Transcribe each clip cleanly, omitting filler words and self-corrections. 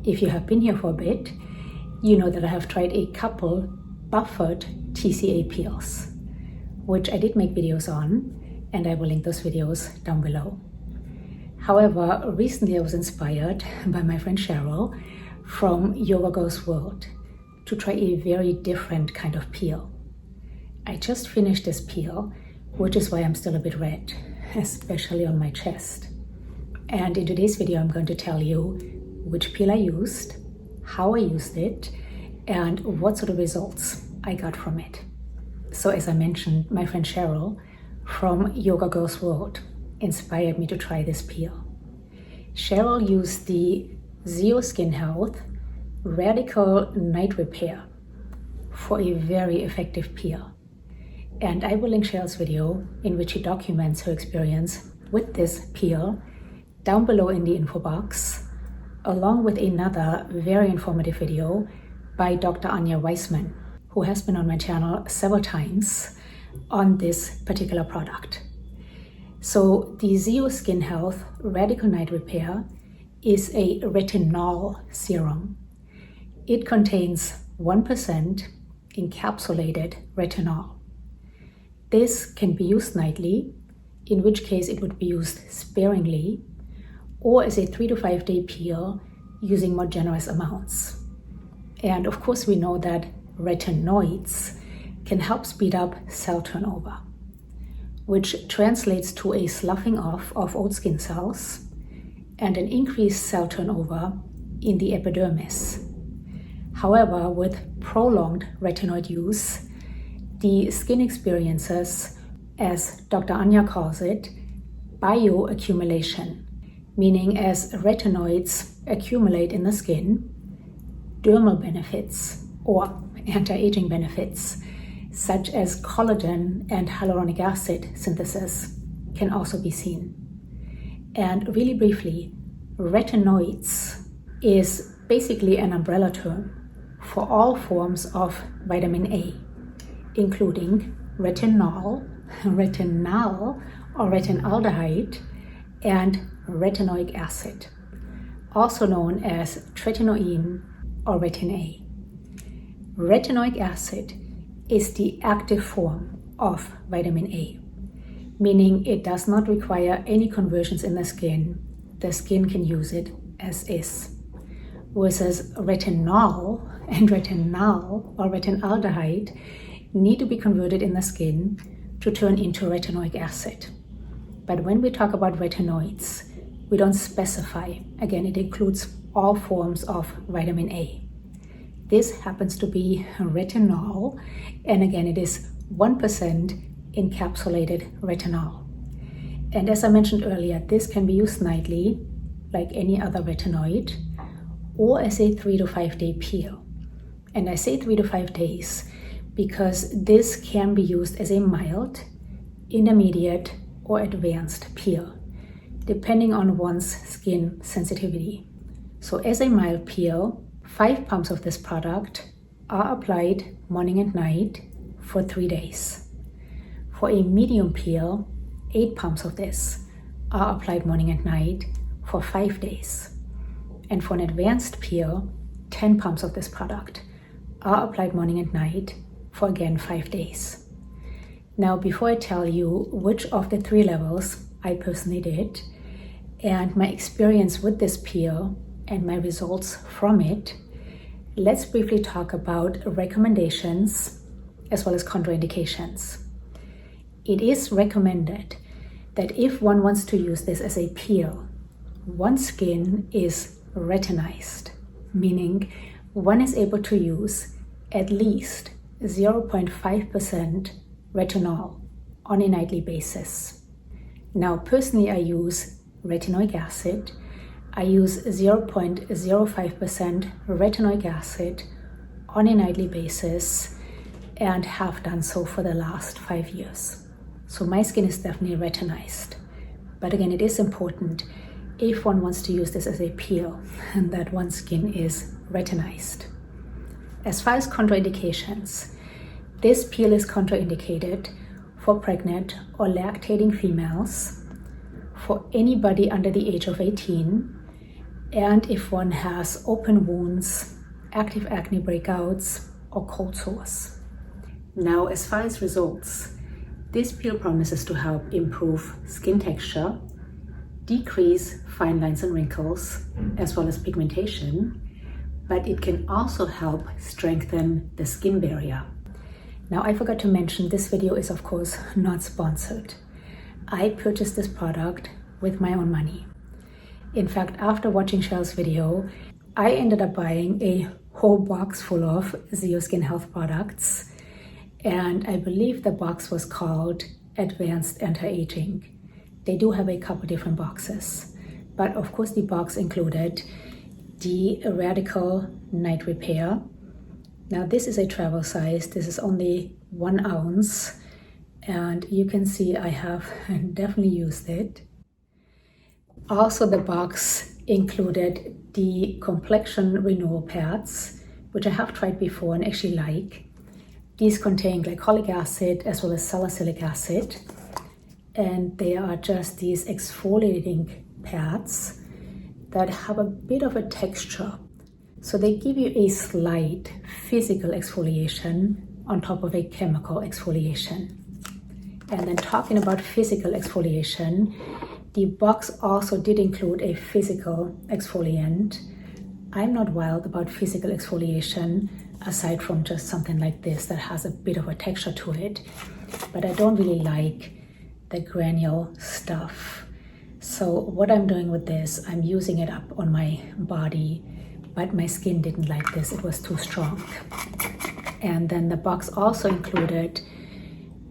if you have been here for a bit, you know that I have tried a couple buffered TCA peels, which I did make videos on, and I will link those videos down below. However, recently I was inspired by my friend Cheryl from Yoga Girls World to try a very different kind of peel. I just finished this peel, which is why I'm still a bit red, especially on my chest. And in today's video, I'm going to tell you which peel I used, how I used it, and what sort of results I got from it. So as I mentioned, my friend Cheryl from Yoga Girls World inspired me to try this peel. Cheryl used the Zeo Skin Health Radical Night Repair for a very effective peel. And I will link Cheryl's video in which she documents her experience with this peel down below in the info box, along with another very informative video by Dr. Ania, who has been on my channel several times on this particular product. So the Zeo Skin Health Radical Night Repair is a retinol serum. It contains 1% encapsulated retinol. This can be used nightly, in which case it would be used sparingly, or as a 3 to 5 day peel using more generous amounts. And of course we know that retinoids can help speed up cell turnover, which translates to a sloughing off of old skin cells and an increased cell turnover in the epidermis. However, with prolonged retinoid use, the skin experiences, as Dr. Ania calls it, bioaccumulation, meaning as retinoids accumulate in the skin, dermal benefits or anti-aging benefits, such as collagen and hyaluronic acid synthesis, can also be seen. And really briefly, retinoids is basically an umbrella term for all forms of vitamin A, including retinol or retinaldehyde, and retinoic acid, also known as tretinoin or retin A. Retinoic acid is the active form of vitamin A, meaning it does not require any conversions in the skin. The skin can use it as is. Versus retinol and retinal or retinaldehyde need to be converted in the skin to turn into retinoic acid. But when we talk about retinoids, we don't specify. Again, it includes all forms of vitamin A. This happens to be retinol, and again, it is 1% encapsulated retinol. And as I mentioned earlier, this can be used nightly, like any other retinoid, or as a 3 to 5 day peel. And I say 3 to 5 days because this can be used as a mild, intermediate, or advanced peel, depending on one's skin sensitivity. So as a mild peel, 5 pumps of this product are applied morning and night for 3 days. For a medium peel, 8 pumps of this are applied morning and night for 5 days. And for an advanced peel, 10 pumps of this product are applied morning and night for again 5 days. Now, before I tell you which of the 3 levels I personally did and my experience with this peel and my results from it, let's briefly talk about recommendations as well as contraindications. It is recommended that if one wants to use this as a peel, one's skin is retinized, meaning one is able to use at least 0.5% retinol on a nightly basis. Now, personally, I use retinoic acid. I use 0.05% retinoic acid on a nightly basis and have done so for the last 5 years. So my skin is definitely retinized. But again, it is important if one wants to use this as a peel and that one's skin is retinized. As far as contraindications, this peel is contraindicated for pregnant or lactating females, for anybody under the age of 18, and if one has open wounds, active acne breakouts, or cold sores. Now, as far as results, this peel promises to help improve skin texture, decrease fine lines and wrinkles, as well as pigmentation, but it can also help strengthen the skin barrier. Now, I forgot to mention this video is of course not sponsored. I purchased this product with my own money. In fact, after watching Cheryl's video, I ended up buying a whole box full of Zeo Skin Health products, and I believe the box was called Advanced Anti-Aging. They do have a couple different boxes, but of course the box included the Radical Night Repair. Now this is a travel size, this is only 1 ounce, and you can see I have definitely used it. Also, the box included the complexion renewal pads, which I have tried before and actually like. These contain glycolic acid as well as salicylic acid, and they are just these exfoliating pads that have a bit of a texture. So they give you a slight physical exfoliation on top of a chemical exfoliation. And then talking about physical exfoliation, the box also did include a physical exfoliant. I'm not wild about physical exfoliation, aside from just something like this that has a bit of a texture to it, but I don't really like the granule stuff. So what I'm doing with this, I'm using it up on my body, but my skin didn't like this, it was too strong. And then the box also included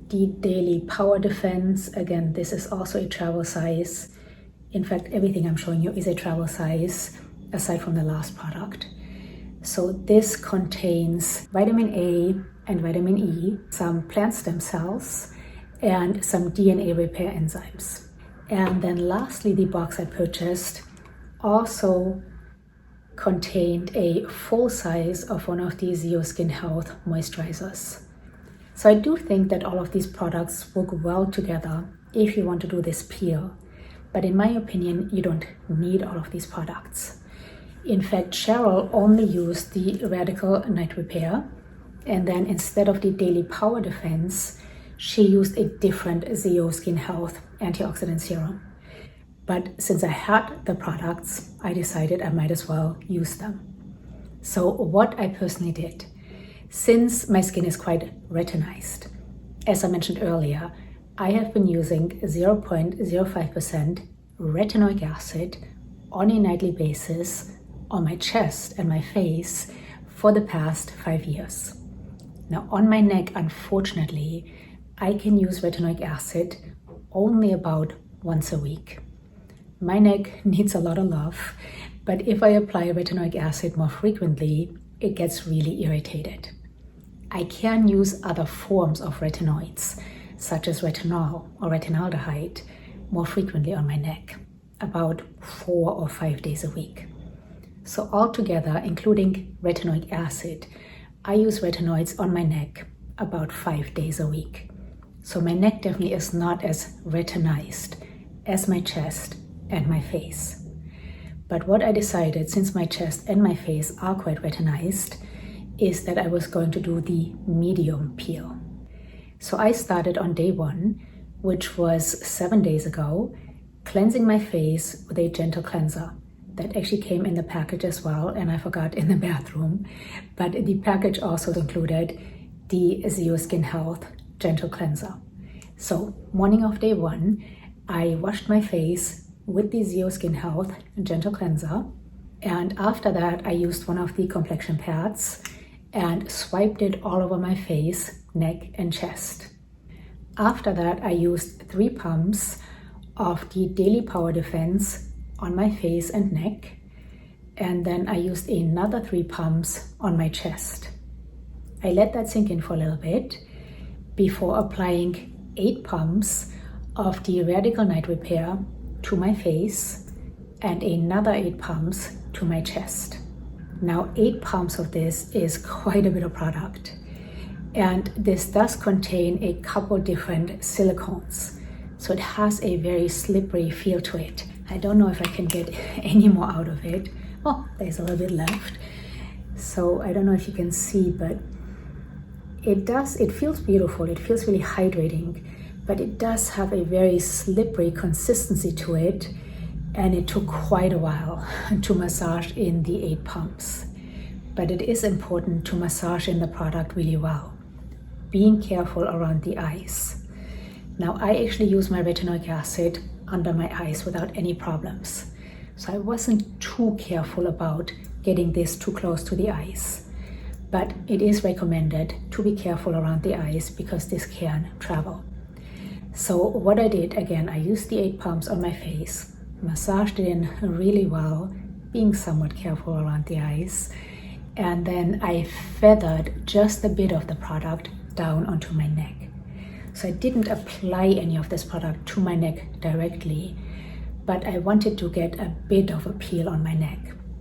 the Daily Power Defense. Again, this is also a travel size. In fact, everything I'm showing you is a travel size, aside from the last product. So this contains vitamin A and vitamin E, some plant stem cells, and some DNA repair enzymes. And then lastly, the box I purchased also contained a full size of one of these Zeo Skin Health moisturizers. So I do think that all of these products work well together if you want to do this peel. But in my opinion, you don't need all of these products. In fact, Cheryl only used the Radical Night Repair, and then instead of the Daily Power Defense, she used a different Zeo Skin Health antioxidant serum. But since I had the products, I decided I might as well use them. So what I personally did, since my skin is quite retinized, as I mentioned earlier, I have been using 0.05% retinoic acid on a nightly basis on my chest and my face for the past 5 years. Now on my neck, unfortunately, I can use retinoic acid only about once a week. My neck needs a lot of love, but if I apply retinoic acid more frequently, it gets really irritated. I can use other forms of retinoids, such as retinol or retinaldehyde, more frequently on my neck, about 4 or 5 days a week. So altogether, including retinoic acid, I use retinoids on my neck about 5 days a week. So my neck definitely is not as retinized as my chest and my face. But what I decided, since my chest and my face are quite retinized, is that I was going to do the medium peel. So I started on day 1, which was 7 days ago, cleansing my face with a gentle cleanser. That actually came in the package as well, and I forgot in the bathroom. But the package also included the Zeo Skin Health Gentle Cleanser. So morning of day 1, I washed my face with the Zeo Skin Health Gentle Cleanser. And after that, I used one of the complexion pads and swiped it all over my face, neck, and chest. After that, I used 3 pumps of the Daily Power Defense on my face and neck, and then I used another 3 pumps on my chest. I let that sink in for a little bit before applying 8 pumps of the Radical Night Repair to my face and another 8 pumps to my chest. Now 8 pumps of this is quite a bit of product, and this does contain a couple different silicones, so it has a very slippery feel to it. I don't know if I can get any more out of it. Oh, there's a little bit left. So I don't know if you can see, but it feels beautiful. It feels really hydrating, but it does have a very slippery consistency to it. And it took quite a while to massage in the 8 pumps. But it is important to massage in the product really well, being careful around the eyes. Now, I actually use my retinoic acid under my eyes without any problems. So I wasn't too careful about getting this too close to the eyes. But it is recommended to be careful around the eyes because this can travel. So what I did, again, I used the 8 pumps on my face, massaged it in really well, being somewhat careful around the eyes. And then I feathered just a bit of the product down onto my neck. So I didn't apply any of this product to my neck directly, but I wanted to get a bit of a peel on my neck.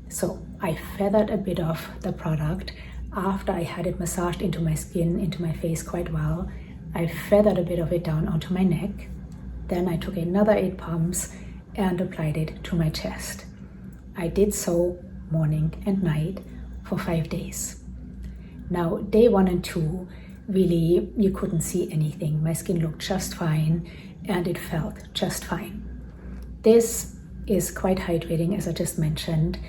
So I feathered a bit of the product after I had it massaged into my skin, into my face quite well. I feathered a bit of it down onto my neck. Then I took another 8 pumps and applied it to my chest. I did so morning and night for 5 days. Now, day 1 and 2, really, you couldn't see anything. My skin looked just fine and it felt just fine. This is quite hydrating, as I just mentioned.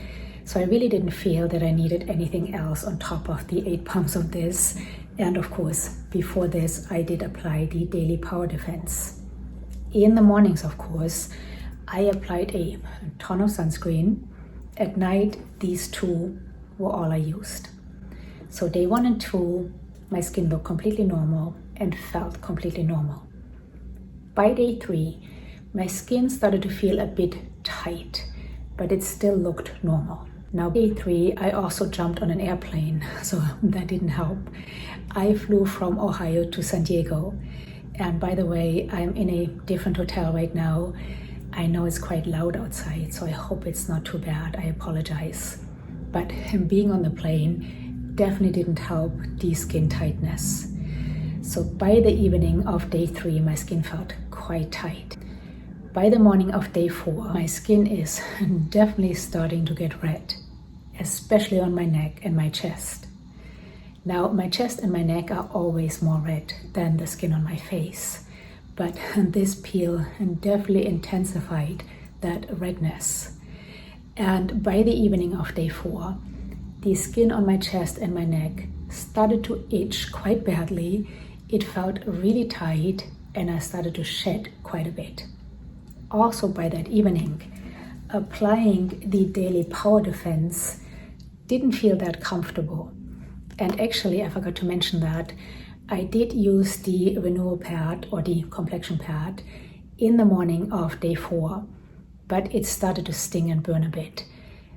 So I really didn't feel that I needed anything else on top of the 8 pumps of this. And of course, before this, I did apply the Daily Power Defense. In the mornings, of course, I applied a ton of sunscreen. At night, these 2 were all I used. So day 1 and 2, my skin looked completely normal and felt completely normal. By day 3, my skin started to feel a bit tight, but it still looked normal. Now, day 3, I also jumped on an airplane, so that didn't help. I flew from Ohio to San Diego. And by the way, I'm in a different hotel right now. I know it's quite loud outside, so I hope it's not too bad. I apologize. But being on the plane definitely didn't help the skin tightness. So by the evening of day 3, my skin felt quite tight. By the morning of day 4, my skin is definitely starting to get red, especially on my neck and my chest. Now, my chest and my neck are always more red than the skin on my face, but this peel definitely intensified that redness. And by the evening of day 4, the skin on my chest and my neck started to itch quite badly. It felt really tight and I started to shed quite a bit. Also by that evening, applying the Daily Power Defense didn't feel that comfortable. And actually, I forgot to mention that I did use the renewal pad or the complexion pad in the morning of day 4, but it started to sting and burn a bit.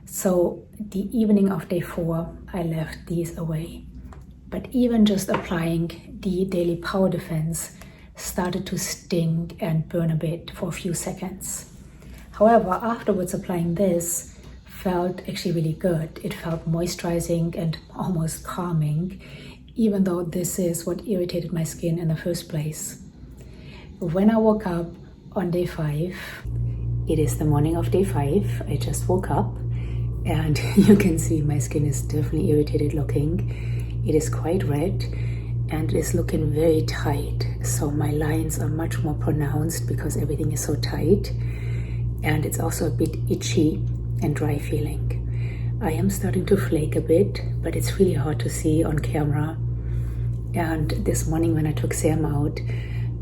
So the evening of day 4, I left these away. But even just applying the Daily Power Defense started to sting and burn a bit for a few seconds. However, afterwards applying this felt actually really good. It felt moisturizing and almost calming, even though this is what irritated my skin in the first place. When I woke up on day 5, it is the morning of day 5, I just woke up and you can see my skin is definitely irritated looking. It is quite red and it is looking very tight. So my lines are much more pronounced because everything is so tight. And it's also a bit itchy and dry feeling. I am starting to flake a bit, but it's really hard to see on camera. And this morning when I took Sam out,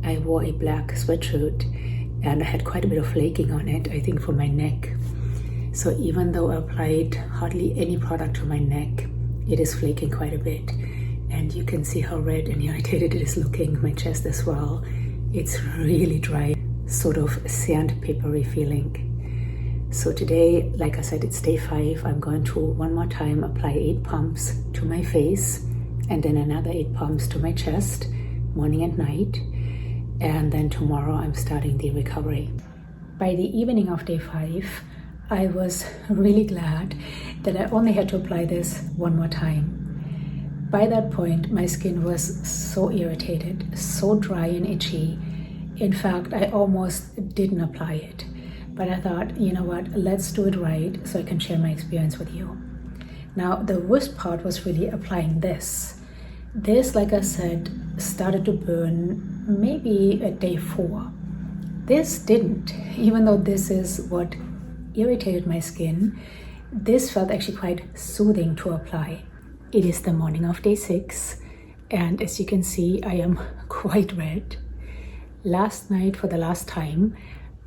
I wore a black sweatshirt and I had quite a bit of flaking on it, I think for my neck. So even though I applied hardly any product to my neck, it is flaking quite a bit. And you can see how red and irritated it is looking, my chest as well. It's really dry, sort of sandpapery feeling. So today, like I said, it's day 5. I'm going to one more time apply 8 pumps to my face and then another 8 pumps to my chest, morning and night. And then tomorrow I'm starting the recovery. By the evening of day 5, I was really glad that I only had to apply this one more time. By that point, my skin was so irritated, so dry and itchy. In fact, I almost didn't apply it. but I thought, you know what, let's do it right so I can share my experience with you. Now, the worst part was really applying this. This, like I said, started to burn maybe at day 4. This didn't, even though this is what irritated my skin. This felt actually quite soothing to apply. It is the morning of day 6, and as you can see, I am quite red. Last night, for the last time,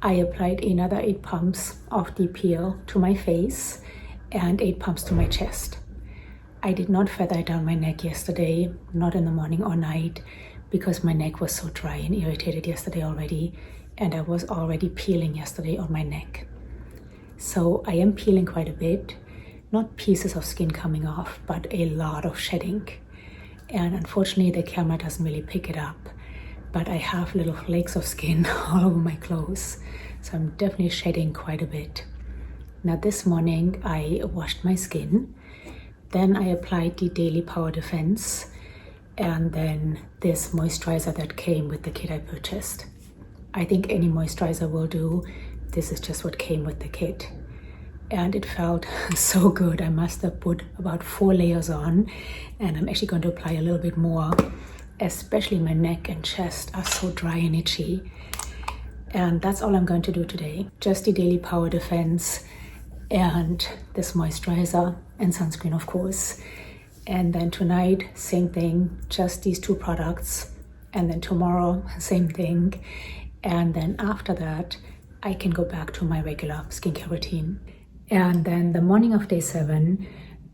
I applied another 8 pumps of the peel to my face and 8 pumps to my chest. I did not feather down my neck yesterday, not in the morning or night, because my neck was so dry and irritated yesterday already, and I was already peeling yesterday on my neck. So I am peeling quite a bit, not pieces of skin coming off, but a lot of shedding. And unfortunately the camera doesn't really pick it up, but I have little flakes of skin all over my clothes, so I'm definitely shedding quite a bit. Now this morning I washed my skin. Then I applied the Daily Power Defense and then this moisturizer that came with the kit I purchased. I think any moisturizer will do. This is just what came with the kit. And it felt so good. I must have put about 4 layers on, and I'm actually going to apply a little bit more, especially my neck and chest are so dry and itchy. And that's all I'm going to do today. Just the Daily Power Defense and this moisturizer and sunscreen, of course. And then tonight, same thing, just these 2 products. And then tomorrow, same thing. And then after that, I can go back to my regular skincare routine. And then the morning of day 7,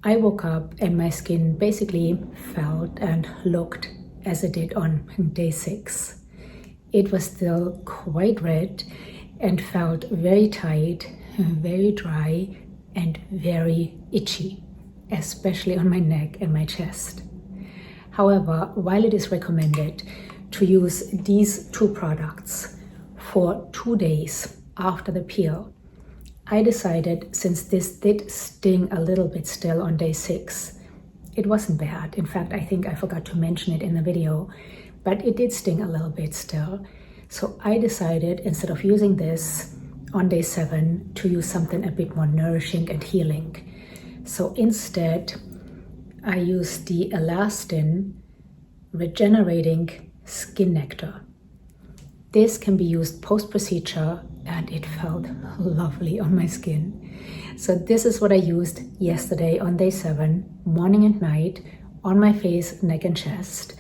I woke up and my skin basically felt and looked as it did on day 6. It was still quite red and felt very tight, very dry, and very itchy, especially on my neck and my chest. However, while it is recommended to use these 2 products for 2 days after the peel, I decided, since this did sting a little bit still on day 6, it wasn't bad. In fact, I think I forgot to mention it in the video, but it did sting a little bit still. So I decided, instead of using this on day 7, to use something a bit more nourishing and healing. So instead, I used the Elastin Regenerating Skin Nectar. This can be used post-procedure, and it felt lovely on my skin. So this is what I used yesterday on day 7, morning and night, on my face, neck and chest.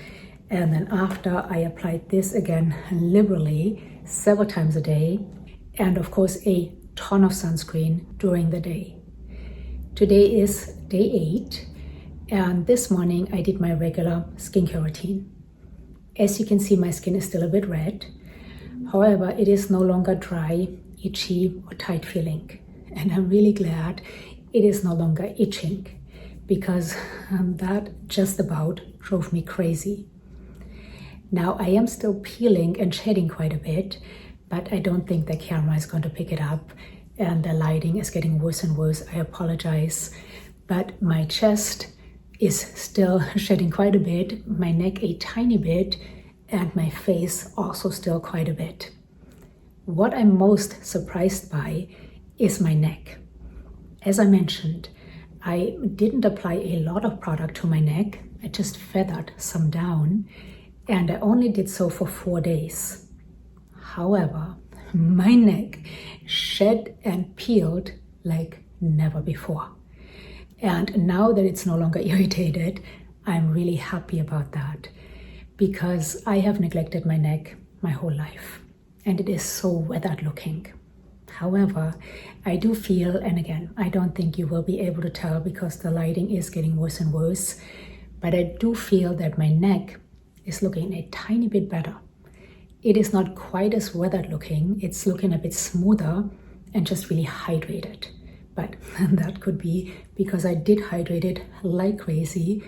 And then after, I applied this again liberally several times a day, and of course a ton of sunscreen during the day. Today is day 8, and this morning I did my regular skincare routine. As you can see, my skin is still a bit red. However, it is no longer dry, itchy, or tight feeling. And I'm really glad it is no longer itching, because that just about drove me crazy. Now I am still peeling and shedding quite a bit, but I don't think the camera is going to pick it up, and the lighting is getting worse and worse. I apologize, but my chest is still shedding quite a bit, my neck a tiny bit, and my face also still quite a bit. What I'm most surprised by is my neck. As I mentioned, I didn't apply a lot of product to my neck. I just feathered some down, and I only did so for 4 days. However, my neck shed and peeled like never before. And now that it's no longer irritated, I'm really happy about that, because I have neglected my neck my whole life, and it is so weathered looking. However, I do feel, and again, I don't think you will be able to tell because the lighting is getting worse and worse, but I do feel that my neck is looking a tiny bit better. It is not quite as weathered looking, it's looking a bit smoother and just really hydrated. But that could be because I did hydrate it like crazy,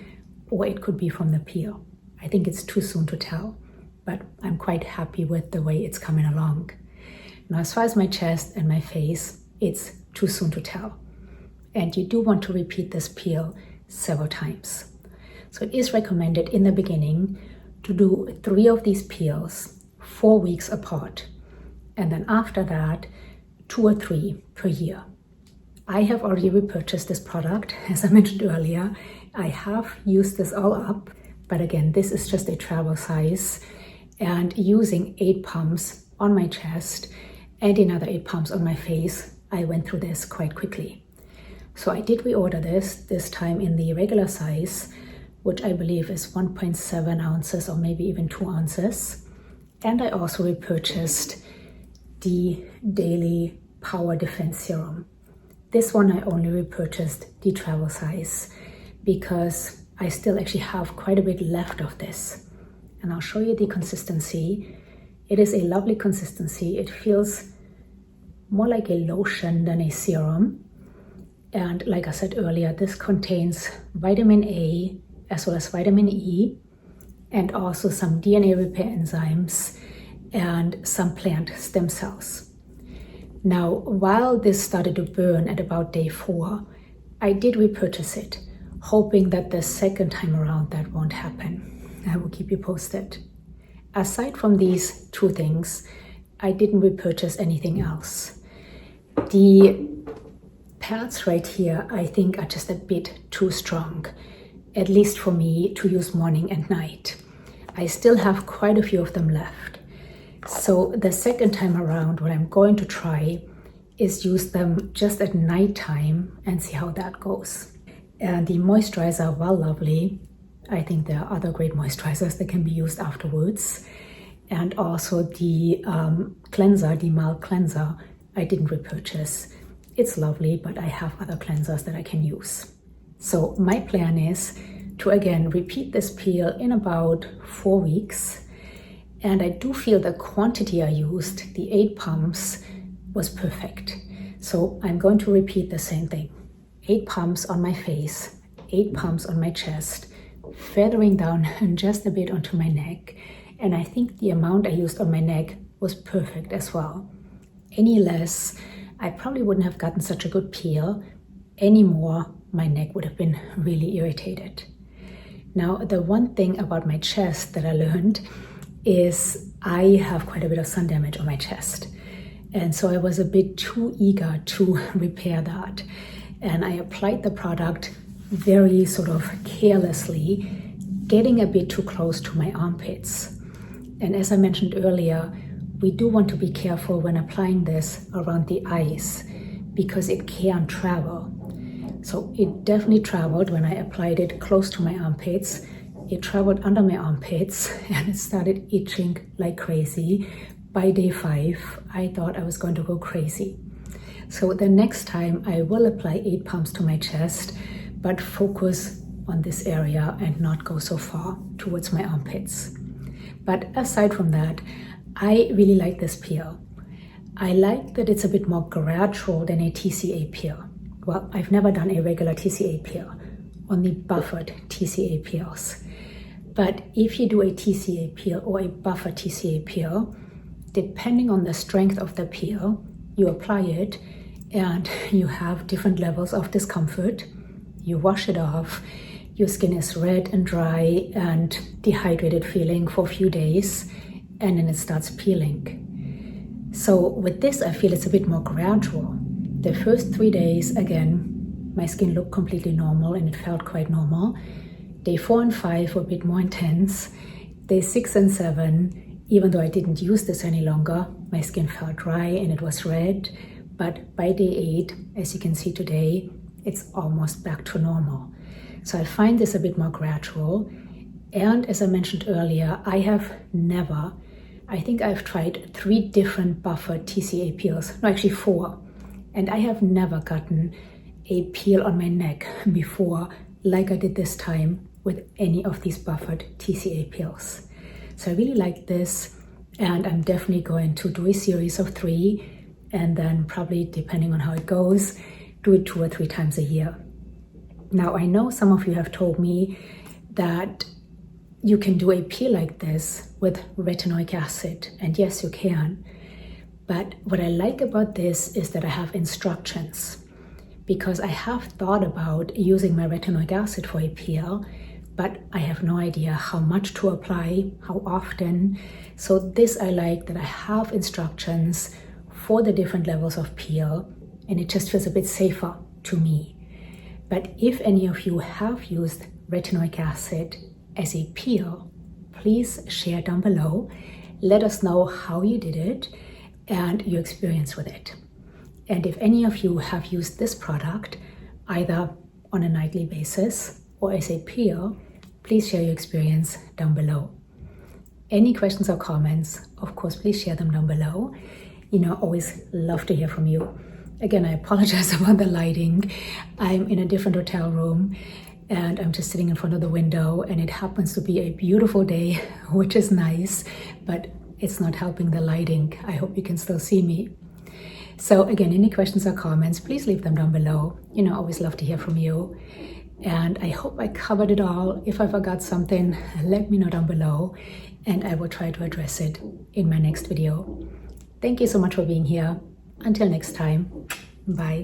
or it could be from the peel. I think it's too soon to tell, but I'm quite happy with the way it's coming along. Now, as far as my chest and my face, it's too soon to tell. And you do want to repeat this peel several times. So it is recommended in the beginning to do 3 of these peels 4 weeks apart. And then after that, 2 or 3 per year. I have already repurchased this product. As I mentioned earlier, I have used this all up, but again, this is just a travel size, and using 8 pumps on my chest and another 8 pumps on my face, I went through this quite quickly. So I did reorder this time in the regular size, which I believe is 1.7 ounces or maybe even 2 ounces. And I also repurchased the Daily Power Defense Serum. This one I only repurchased the travel size because I still actually have quite a bit left of this. And I'll show you the consistency. It is a lovely consistency. It feels more like a lotion than a serum. And like I said earlier, this contains vitamin A as well as vitamin E, and also some DNA repair enzymes and some plant stem cells. Now, while this started to burn at about day 4, I did repurchase it, hoping that the second time around that won't happen. I will keep you posted. Aside from these 2 things, I didn't repurchase anything else. The pads right here, I think, are just a bit too strong, at least for me to use morning and night. I still have quite a few of them left. So the second time around, what I'm going to try is use them just at nighttime and see how that goes. And the moisturizer, while lovely, I think there are other great moisturizers that can be used afterwards. And also the cleanser, the mild cleanser, I didn't repurchase. It's lovely, but I have other cleansers that I can use. So my plan is to again repeat this peel in about 4 weeks. And I do feel the quantity I used, the 8 pumps, was perfect. So I'm going to repeat the same thing. 8 pumps on my face, 8 pumps on my chest, feathering down just a bit onto my neck. And I think the amount I used on my neck was perfect as well. Any less, I probably wouldn't have gotten such a good peel. Any more, my neck would have been really irritated. Now, the one thing about my chest that I learned is I have quite a bit of sun damage on my chest. And so I was a bit too eager to repair that. And I applied the product very sort of carelessly, getting a bit too close to my armpits. And as I mentioned earlier, we do want to be careful when applying this around the eyes because it can travel. So it definitely traveled when I applied it close to my armpits. It traveled under my armpits and it started itching like crazy. By day 5, I thought I was going to go crazy. So the next time I will apply 8 pumps to my chest, but focus on this area and not go so far towards my armpits. But aside from that, I really like this peel. I like that it's a bit more gradual than a TCA peel. Well, I've never done a regular TCA peel, only buffered TCA peels. But if you do a TCA peel or a buffered TCA peel, depending on the strength of the peel, you apply it and you have different levels of discomfort. You wash it off, your skin is red and dry and dehydrated feeling for a few days, and then it starts peeling. So with this, I feel it's a bit more gradual. The first 3 days, again, my skin looked completely normal and it felt quite normal. Day 4 and 5 were a bit more intense. Day 6 and 7, even though I didn't use this any longer, my skin felt dry and it was red. But by day 8, as you can see today, it's almost back to normal. So I find this a bit more gradual. And as I mentioned earlier, I think I've tried 3 different buffered TCA peels. No, actually 4. And I have never gotten a peel on my neck before like I did this time with any of these buffered TCA peels. So I really like this, and I'm definitely going to do a series of 3, and then probably, depending on how it goes, do it 2 or 3 times a year. Now, I know some of you have told me that you can do a peel like this with retinoic acid, and yes, you can. But what I like about this is that I have instructions, because I have thought about using my retinoic acid for a peel, but I have no idea how much to apply, how often. So this I like, that I have instructions for the different levels of peel, and it just feels a bit safer to me. But if any of you have used retinoic acid as a peel, please share down below. Let us know how you did it and your experience with it. And if any of you have used this product either on a nightly basis or as a peel, please share your experience down below. Any questions or comments, of course, please share them down below. Always love to hear from you. Again, I apologize about the lighting. I'm in a different hotel room and I'm just sitting in front of the window, and it happens to be a beautiful day, which is nice, but it's not helping the lighting. I hope you can still see me. So again, any questions or comments, please leave them down below. Always love to hear from you. And I hope I covered it all. If I forgot something, let me know down below and I will try to address it in my next video. Thank you so much for being here. Until next time, bye.